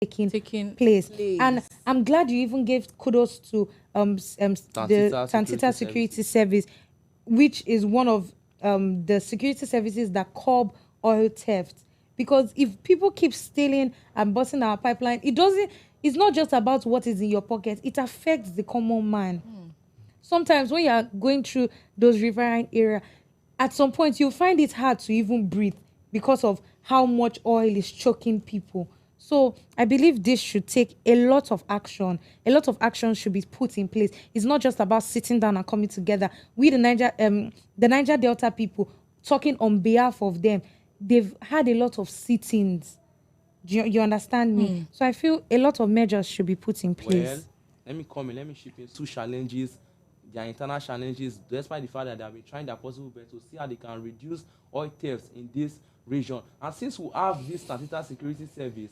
taking place. And I'm glad you even gave kudos to the Tantita Security Service, which is one of the security services that curb oil theft. Because if people keep stealing and busting our pipeline, it's not just about what is in your pocket, it affects the common man. Sometimes when you are going through those riverine area, at some point you'll find it hard to even breathe because of how much oil is choking people. So I believe this should take a lot of action. A lot of action should be put in place. It's not just about sitting down and coming together. We, the Niger Delta people, talking on behalf of them, they've had a lot of sit-ins. Do you understand me? So I feel a lot of measures should be put in place. Well, let me chip in two challenges. Their internal challenges, despite the fact that they have been trying their possible best to see how they can reduce oil thefts in this region. And since we have this Tantita Security Service,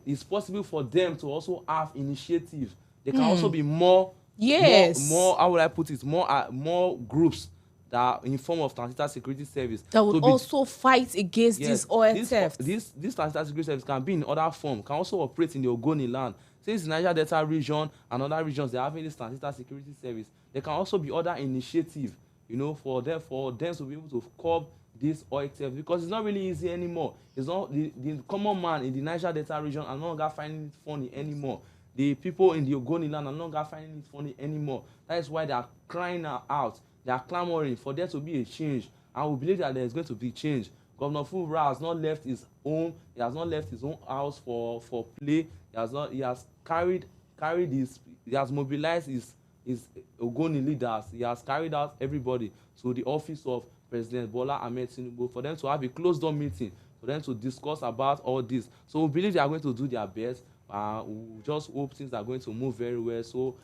it's possible for them to also have initiative. There can also be more, how would I put it, more groups that are in form of Tantita Security Service that would also fight against this oil theft. This Tantita Security Service can be in other form, can also operate in the Ogoni land. Since the Niger Delta region and other regions, they're having this Tantita Security Service. There can also be other initiative, for them to be able to curb this oil theft, because it's not really easy anymore. It's not the common man in the Niger Delta region are no longer finding it funny anymore. The people in the Ogoni land are no longer finding it funny anymore. That is why they are crying out. They are clamoring for there to be a change, and we believe that there is going to be change. Governor Fulbra has not left his home. He has not left his own house for play. He has carried his. He has mobilized his Ogoni leaders. He has carried out everybody to the office of President Bola Ahmed Tinubu for them to have a closed-door meeting, for them to discuss about all this. So we believe they are going to do their best. We just hope things are going to move very well. So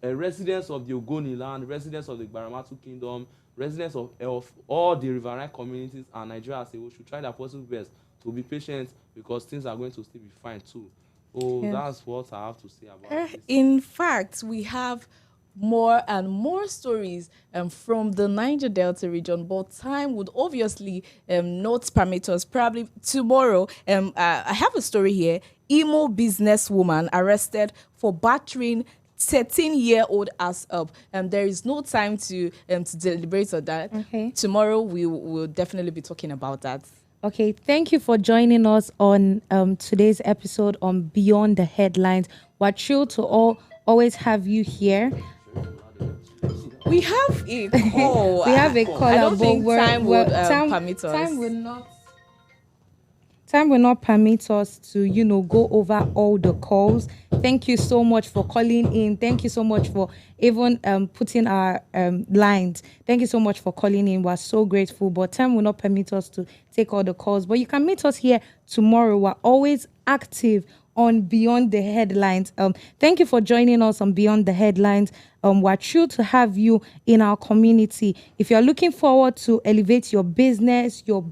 residents of the Ogoni land, residents of the Gbaramatu Kingdom, residents of all the riverine communities and Nigeria as a whole should try their possible best to be patient, because things are going to still be fine too. Oh, yes. That's what I have to say about this. In fact, we have more and more stories from the Niger Delta region, but time would obviously not permit us. Probably tomorrow, I have a story here. Imo businesswoman arrested for battering 13-year-old ass up. There is no time to deliberate on that. Okay. Tomorrow we will definitely be talking about that. Okay, thank you for joining us on today's episode on Beyond the Headlines. We're thrilled to always have you here. We have a call. We have a call. I don't think time would permit us. Time will not permit us to, go over all the calls. Thank you so much for calling in. Thank you so much for even putting our lines. Thank you so much for calling in. We're so grateful. But time will not permit us to take all the calls. But you can meet us here tomorrow. We're always active on Beyond the Headlines. Thank you for joining us on Beyond the Headlines. We're thrilled to have you in our community. If you're looking forward to elevate your business, your